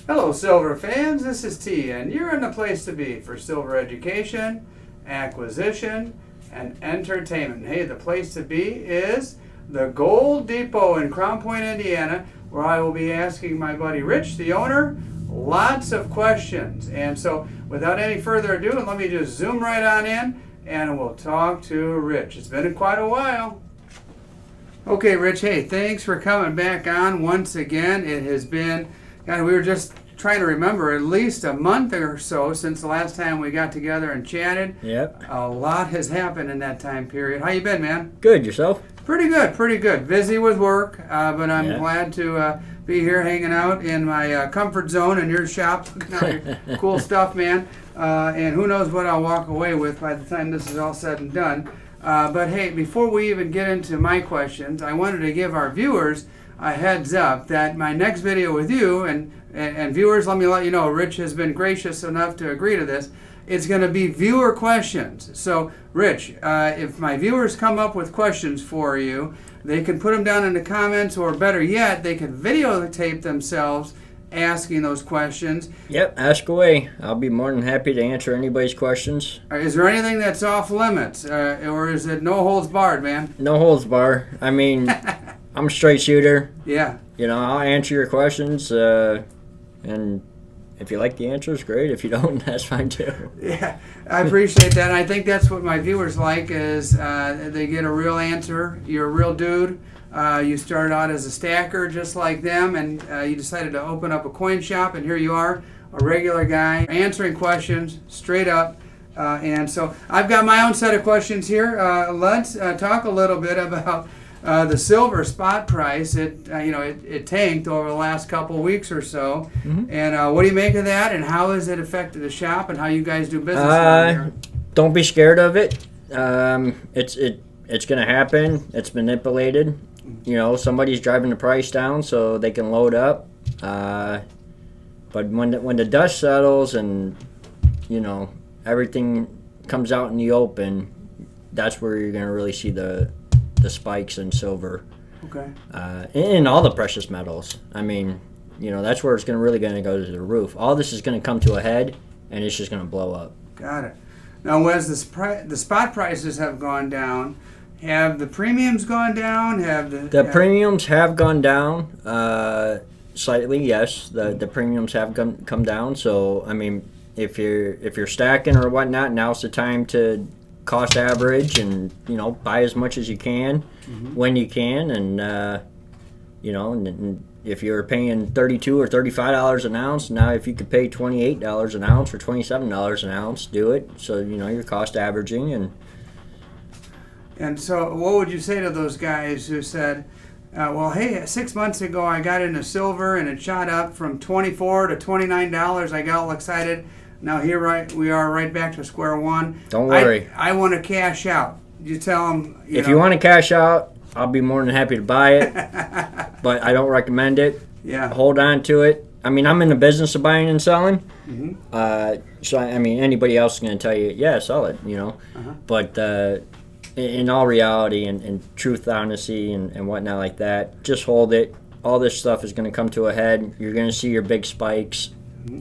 Hello, silver fans. This is T, and you're in the place to be for silver education, acquisition, and entertainment. Hey, the place to be is the Gold Depot in Crown Point, Indiana, where I will be asking my buddy Rich, the owner, lots of questions. And so, without any further ado, let me just zoom right on in, and we'll talk to Rich. It's been quite a while. Okay, Rich, hey, thanks for coming back on once again. It has been, God, we were just trying to remember, at least a month or so since the last time we got together and chatted. Yep. A lot has happened in that time period. How you been, man? Good. Yourself? Pretty good, pretty good. Busy with work, but I'm Yeah. glad to be here hanging out in my comfort zone in your shop, looking at your cool stuff, man. And who knows what I'll walk away with by the time this is all said and done. But hey, before we even get into my questions, I wanted to give our viewers a heads up that my next video with you, and viewers, let you know, Rich has been gracious enough to agree to this. It's going to be viewer questions. So, Rich, if my viewers come up with questions for you, they can put them down in the comments, or better yet, they can videotape themselves asking those questions. Yep, ask away. I'll be more than happy to answer anybody's questions. Is there anything that's off limits, or is it no holds barred, man? No holds bar. I mean, I'm a straight shooter. Yeah. You know, I'll answer your questions, and if you like the answers, great. If you don't, that's fine too. Yeah, I appreciate that. And I think that's what my viewers like is they get a real answer. You're a real dude. You started out as a stacker just like them, and you decided to open up a coin shop, and here you are, a regular guy, answering questions straight up. And so I've got my own set of questions here. Let's talk a little bit about the silver spot price. It tanked over the last couple of weeks or so. Mm-hmm. And what do you make of that, and how has it affected the shop and how you guys do business around here? Don't be scared of it. It's going to happen. It's manipulated. You know, somebody's driving the price down so they can load up. But when the dust settles and, you know, everything comes out in the open, that's where you're going to really see the spikes in silver. Okay. And all the precious metals. I mean, you know, that's where it's really going to go to the roof. All this is going to come to a head, and it's just going to blow up. Got it. Now, as the spot prices have gone down, have the premiums gone down? The premiums have gone down slightly. Yes, the premiums have come down. So I mean, if you're stacking or whatnot, now's the time to cost average and, you know, buy as much as you can when you can, and you know, and if you're paying $32 or $35 an ounce, now if you could pay $28 an ounce or $27 an ounce, do it. So, you know, you're cost averaging. And so what would you say to those guys who said, well, hey, 6 months ago I got into silver and it shot up from $24 to $29. I got all excited. Now here we are right back to square one. Don't worry. I want to cash out. You tell them. If you want to cash out, I'll be more than happy to buy it. But I don't recommend it. Yeah. Hold on to it. I mean, I'm in the business of buying and selling. Mm-hmm. So, I mean, anybody else is going to tell you, yeah, sell it, you know. Uh-huh. But in all reality and truth, honesty, and whatnot like that, just hold it. All this stuff is going to come to a head. You're going to see your big spikes,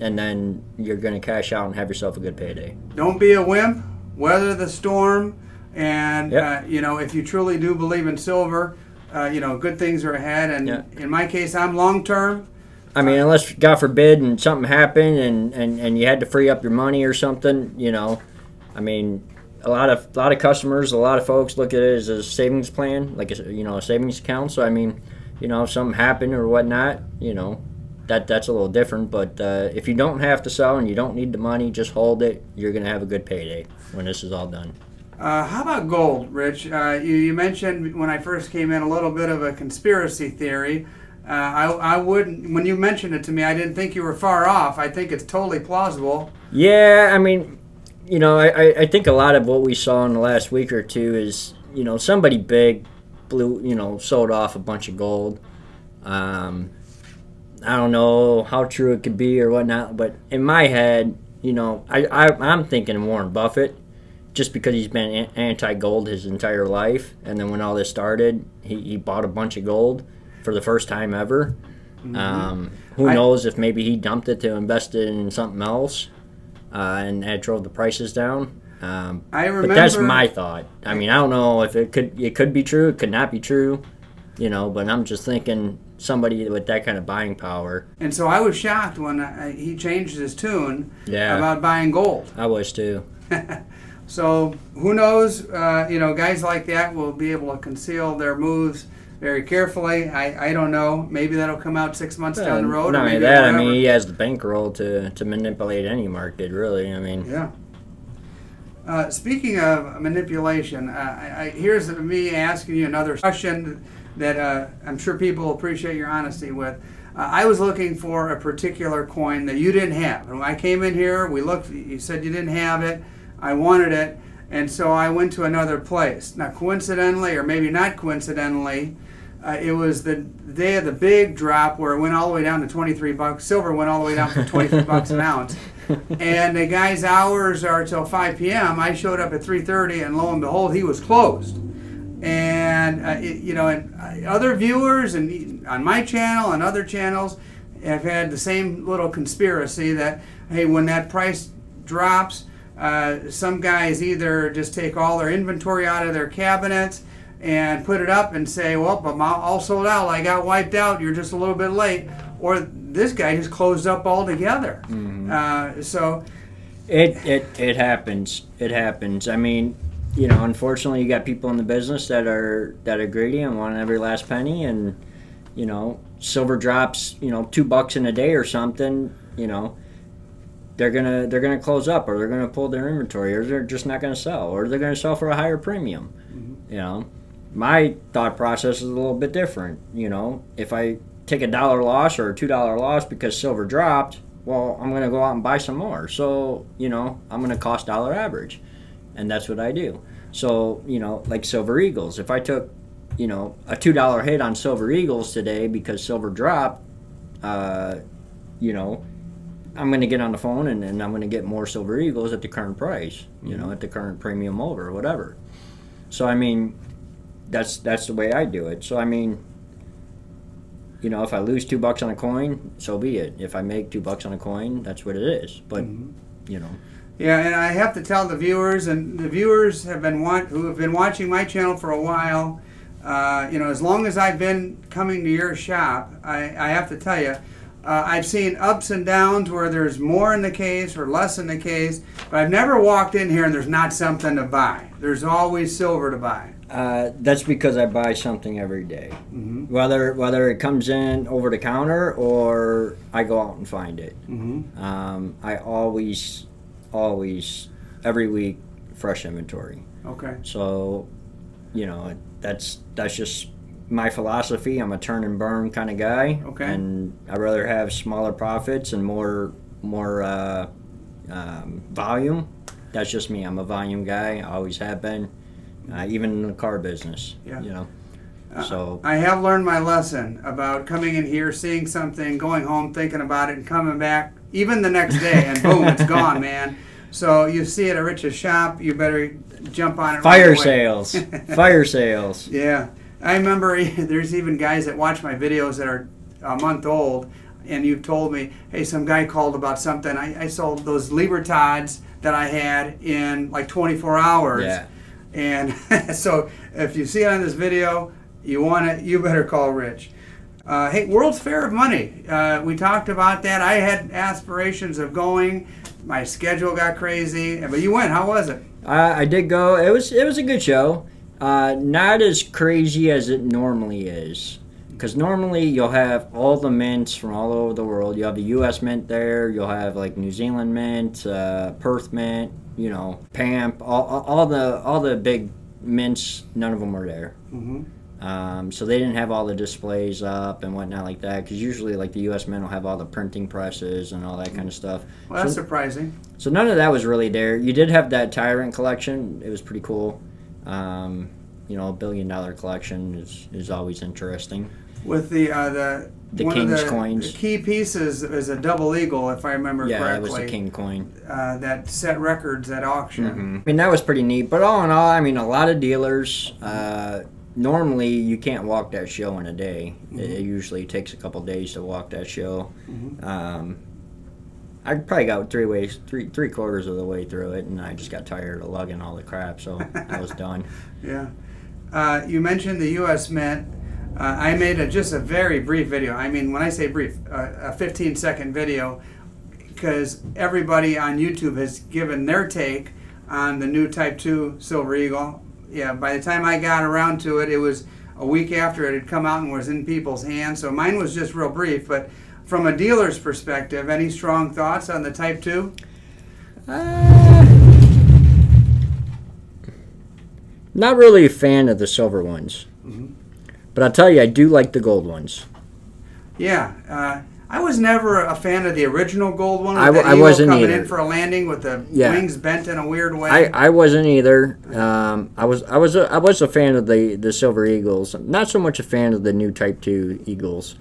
and then you're going to cash out and have yourself a good payday. Don't be a wimp. Weather the storm. And, yep. You know, if you truly do believe in silver, you know, good things are ahead. And in my case, I'm long-term. I mean, unless, God forbid, and something happened and you had to free up your money or something, you know, I mean, a lot of customers, a lot of folks look at it as a savings plan, like a savings account. So I mean, you know, if something happened or whatnot, you know, that's a little different. But if you don't have to sell and you don't need the money, just hold it. You're gonna have a good payday when this is all done. How about gold, Rich? You mentioned when I first came in a little bit of a conspiracy theory. I wouldn't. When you mentioned it to me, I didn't think you were far off. I think it's totally plausible. Yeah, I mean, you know, I think a lot of what we saw in the last week or two is, you know, somebody big sold off a bunch of gold. I don't know how true it could be or whatnot, but in my head, you know, I'm thinking Warren Buffett, just because he's been anti-gold his entire life, and then when all this started, he bought a bunch of gold for the first time ever. Mm-hmm. Who knows if maybe he dumped it to invest it in something else, and that drove the prices down. I remember, but that's my thought. I mean, I don't know if it could be true, it could not be true, but I'm just thinking somebody with that kind of buying power. And so I was shocked when he changed his tune Yeah. about buying gold. I was too. So who knows, guys like that will be able to conceal their moves very carefully. I don't know. Maybe that'll come out 6 months down the road. Not or only maybe that, I whatever. mean, he has the bankroll to manipulate any market, really. I mean, Yeah. Speaking of manipulation, here's me asking you another question that I'm sure people will appreciate your honesty with. I was looking for a particular coin that you didn't have. When I came in here, we looked, you said you didn't have it. I wanted it, and so I went to another place. Now, coincidentally, or maybe not coincidentally, it was the day of the big drop where it went all the way down to $23. Silver went all the way down to $23 an ounce. And the guy's hours are till 5 p.m. I showed up at 3:30, and lo and behold, he was closed. And and other viewers and on my channel and other channels have had the same little conspiracy that, hey, when that price drops, some guys either just take all their inventory out of their cabinets and put it up and say, well, I'm all sold out, I got wiped out, you're just a little bit late. Or this guy just closed up altogether. Mm-hmm. So it happens. It happens. I mean, unfortunately, you got people in the business that are greedy and want every last penny, and silver drops, $2 in a day or something, they're gonna close up, or they're gonna pull their inventory, or they're just not gonna sell, or they're gonna sell for a higher premium. Mm-hmm. My thought process is a little bit different. If I take $1 loss or a $2 loss because silver dropped, well, I'm gonna go out and buy some more. So I'm gonna cost dollar average, and that's what I do. So like Silver Eagles, if I took a $2 hit on Silver Eagles today because silver dropped, I'm going to get on the phone and I'm going to get more Silver Eagles at the current price, at the current premium over, whatever. So, I mean, that's the way I do it. So, I mean, if I lose $2 on a coin, so be it. If I make $2 on a coin, that's what it is. But, Yeah, and I have to tell the viewers, and the viewers who have been watching my channel for a while, as long as I've been coming to your shop, I have to tell you, I've seen ups and downs where there's more in the case or less in the case, but I've never walked in here and there's not something to buy. There's always silver to buy. That's because I buy something every day. Mm-hmm. Whether it comes in over the counter or I go out and find it. Mm-hmm. I always, every week, fresh inventory. Okay. So, that's just my philosophy. I'm a turn and burn kind of guy. Okay. And I'd rather have smaller profits and more volume. That's just me. I'm a volume guy. I always have been, even in the car business. Yeah. So I have learned my lesson about coming in here, seeing something, going home, thinking about it, and coming back even the next day, and boom, it's gone, man. So you see it at Rich's shop, you better jump on it. Fire right away. sales. Fire sales. Yeah. I remember there's even guys that watch my videos that are a month old, and you've told me, hey, some guy called about something. I sold those Libertads that I had in like 24 hours. Yeah. And so if you see it on this video, you want it, you better call Rich. Hey, World's Fair of Money. We talked about that. I had aspirations of going. My schedule got crazy, but you went. How was it? I did go. It was a good show. Not as crazy as it normally is. Because normally you'll have all the mints from all over the world. You have the U.S. mint there. You'll have like New Zealand mint, Perth mint, PAMP, all the big mints. None of them were there. Mm-hmm. So they didn't have all the displays up and whatnot like that. Because usually like the U.S. mint will have all the printing presses and all that kind of stuff. Well, that's surprising. So none of that was really there. You did have that Tyrant collection. It was pretty cool. $1 billion collection is always interesting. With the King's coins. The key pieces is a double eagle, if I remember correctly. Yeah, that was the King coin. That set records at auction. Mm-hmm. I mean, that was pretty neat. But all in all, I mean, a lot of dealers, normally you can't walk that show in a day. It usually takes a couple days to walk that show. I probably got three quarters of the way through it, and I just got tired of lugging all the crap, so I was done. Yeah. You mentioned the U.S. Mint. I made just a very brief video. I mean, when I say brief, a 15-second video, because everybody on YouTube has given their take on the new Type 2 Silver Eagle. Yeah, by the time I got around to it, it was a week after it had come out and was in people's hands. So mine was just real brief, but from a dealer's perspective, any strong thoughts on the Type 2? Not really a fan of the silver ones. But I'll tell you, I do like the gold ones. Yeah. I was never a fan of the original gold one. I With that wasn't coming either. in for a landing with the wings bent in a weird way. I wasn't either. I was a fan of the Silver Eagles. Not so much a fan of the new Type 2 Eagles,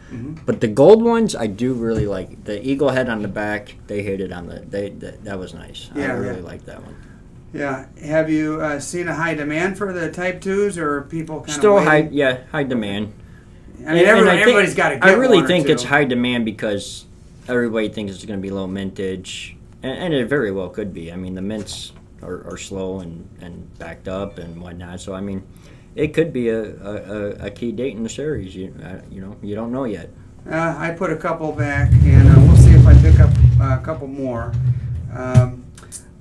but the gold ones I do really like. The eagle head on the back, they hit it on that was nice. I really like that one. Yeah. Have you seen a high demand for the Type 2s, or are people kind Still of waiting? high demand. I mean, everybody's got to get I really one or think two. it's high demand because everybody thinks it's going to be low mintage, and it very well could be. I mean, the mints are slow and backed up and whatnot. So I mean, it could be a key date in the series. You don't know yet. I put a couple back, and we'll see if I pick up a couple more.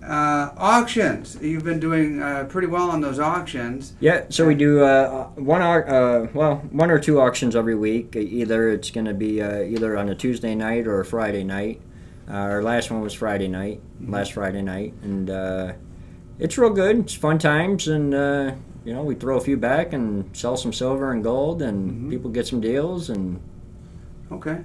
Auctions. You've been doing pretty well on those auctions. Yeah, so we do one or two auctions every week. Either it's going to be either on a Tuesday night or a Friday night. Our last one was Friday night, last Friday night, and it's real good. It's fun times, and we throw a few back and sell some silver and gold, and people get some deals, and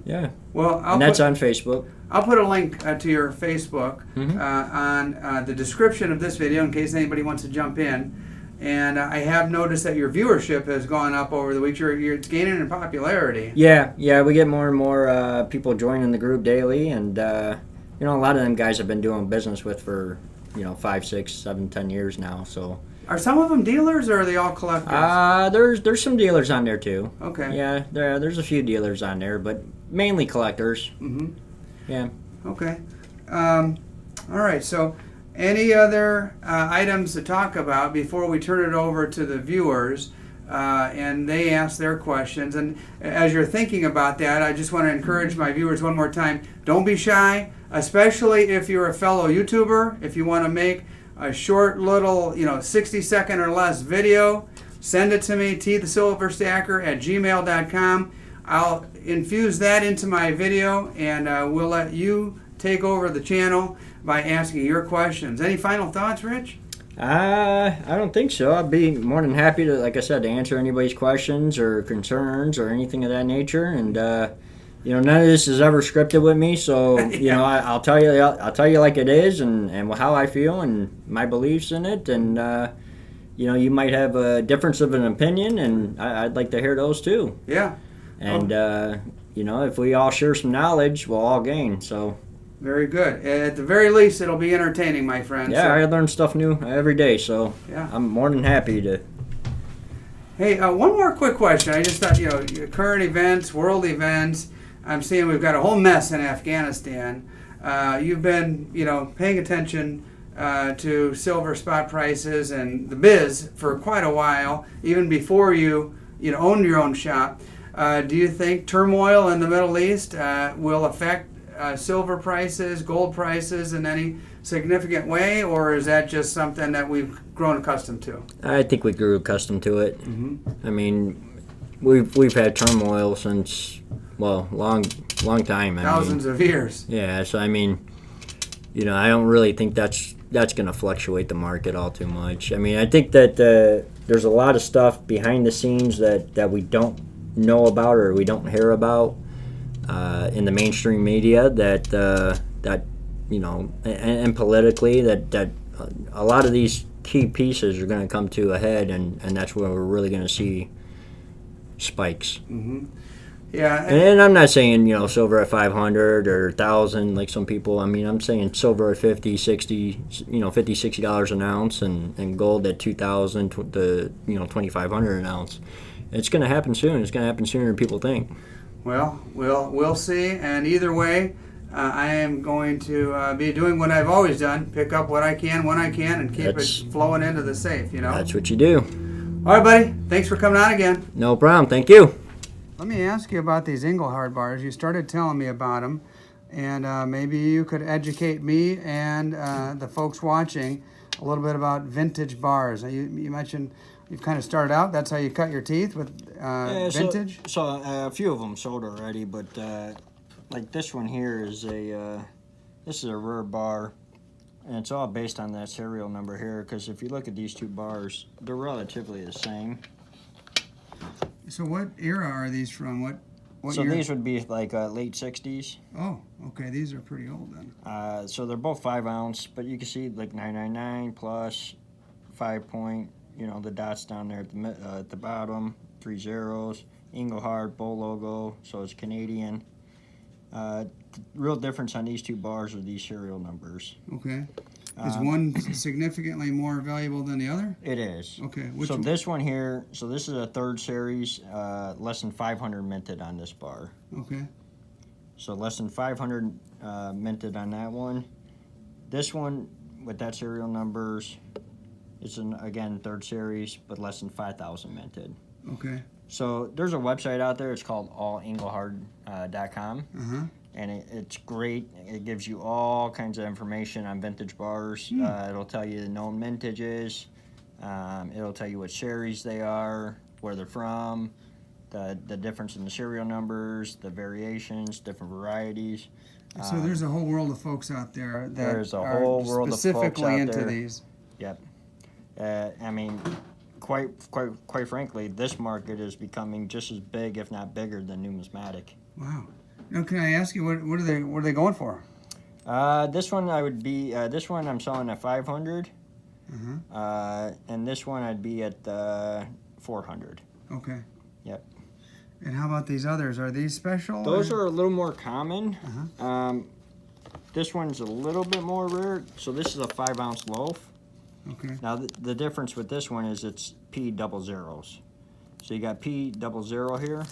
yeah. Well, that's on Facebook. I'll put a link to your Facebook on the description of this video in case anybody wants to jump in. And I have noticed that your viewership has gone up over the weeks. It's gaining in popularity. Yeah, we get more and more people joining the group daily, and a lot of them guys I've been doing business with for 5, 6, 7, 10 years now. So are some of them dealers, or are they all collectors? There's some dealers on there too. Okay. Yeah, there's a few dealers on there, but mainly collectors. Yeah. Okay. All right. So, any other items to talk about before we turn it over to the viewers and they ask their questions? And as you're thinking about that, I just want to encourage my viewers one more time. Don't be shy, especially if you're a fellow YouTuber. If you want to make a short little, 60-second or less video, send it to me, tthesilverstacker@gmail.com. I'll infuse that into my video, and we'll let you take over the channel by asking your questions. Any final thoughts, Rich? I don't think so. I'd be more than happy to, like I said, to answer anybody's questions or concerns or anything of that nature. And none of this is ever scripted with me, so I'll tell you like it is, and how I feel and my beliefs in it. And you might have a difference of an opinion, and I'd like to hear those too. Yeah. And if we all share some knowledge, we'll all gain. So. Very good. At the very least, it'll be entertaining, my friend. Yeah, I learn stuff new every day, so yeah. I'm more than happy to. Hey, one more quick question. I just thought, current events, world events. I'm seeing we've got a whole mess in Afghanistan. You've been, paying attention to silver spot prices and the biz for quite a while, even before you owned your own shop. Do you think turmoil in the Middle East will affect silver prices, gold prices in any significant way, or is that just something that we've grown accustomed to? I think we grew accustomed to it. I mean, we've had turmoil since long time. Thousands of years. Yeah, so I mean, I don't really think that's going to fluctuate the market all too much. I mean, I think that there's a lot of stuff behind the scenes that we don't know about or we don't hear about in the mainstream media that and politically that a lot of these key pieces are going to come to a head, and that's where we're really going to see spikes. Yeah. And I'm not saying, silver at 500 or 1,000 like some people. I mean, I'm saying silver at 50, 60, $50, $60 an ounce, and gold at 2,000 to 2,500 an ounce. It's going to happen soon. It's going to happen sooner than people think. Well, we'll see. And either way, I am going to be doing what I've always done: pick up what I can when I can, and keep it flowing into the safe. That's what you do. All right, buddy. Thanks for coming on again. No problem. Thank you. Let me ask you about these Engelhard bars. You started telling me about them, and maybe you could educate me and the folks watching a little bit about vintage bars. You mentioned you've kind of started out. That's how you cut your teeth with vintage. So a few of them sold already, but like this one here is this is a rare bar, and it's all based on that serial number here. Because if you look at these two bars, they're relatively the same. So what era are these from? What so year? These would be like late 60s. Oh, okay. These are pretty old then. So they're both 5 ounce, but you can see like 999 plus 5 point. The dots down there at the bottom, 3 zeros. Engelhard bull logo, so it's Canadian. The real difference on these two bars are these serial numbers. Okay. Is one significantly more valuable than the other? It is. Okay. So this one here, this is a 3rd series, less than 500 minted on this bar. Okay. So less than 500 minted on that one. This one, with that serial numbers, it's again 3rd series, but less than 5,000 minted. Okay. So there's a website out there. It's called allengelhard.com. Uh-huh. And it's great. It gives you all kinds of information on vintage bars. It'll tell you the known mintages. It'll tell you what series they are, where they're from, the difference in the serial numbers, the variations, different varieties. So there's a whole world of folks out there that there's a whole world of folks specifically out into there. these. Yep. I mean, quite frankly, this market is becoming just as big, if not bigger, than numismatic. Wow. Now, can I ask you what are they going for? This one this one I'm selling at 500. And this one I'd be at 400. Okay. Yep. And how about these others? Are these special? Those are a little more common. This one's a little bit more rare. So this is a 5 ounce loaf. Okay. Now the difference with this one is it's P double zeros. So you got P double zero here.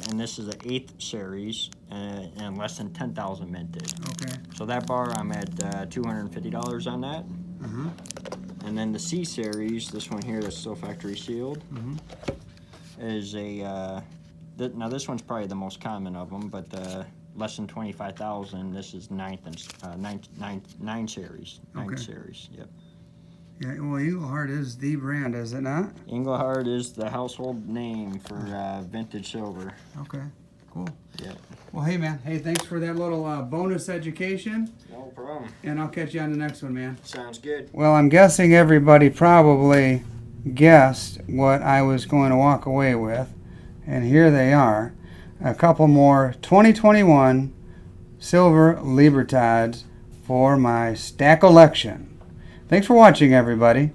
And this is an 8th series and less than 10,000 minted. Okay. So that bar, I'm at $250 on that. And then the C series, this one here that's still factory sealed, is a. Now this one's probably the most common of them, but less than 25,000. This is 9th and 9 series. 9th series. Yep. Yeah, well, Engelhard is the brand, is it not? Engelhard is the household name for vintage silver. Okay, cool. Yeah. Well, hey, man. Hey, thanks for that little bonus education. No problem. And I'll catch you on the next one, man. Sounds good. Well, I'm guessing everybody probably guessed what I was going to walk away with. And here they are. A couple more 2021 silver Libertads for my stack collection. Thanks for watching, everybody.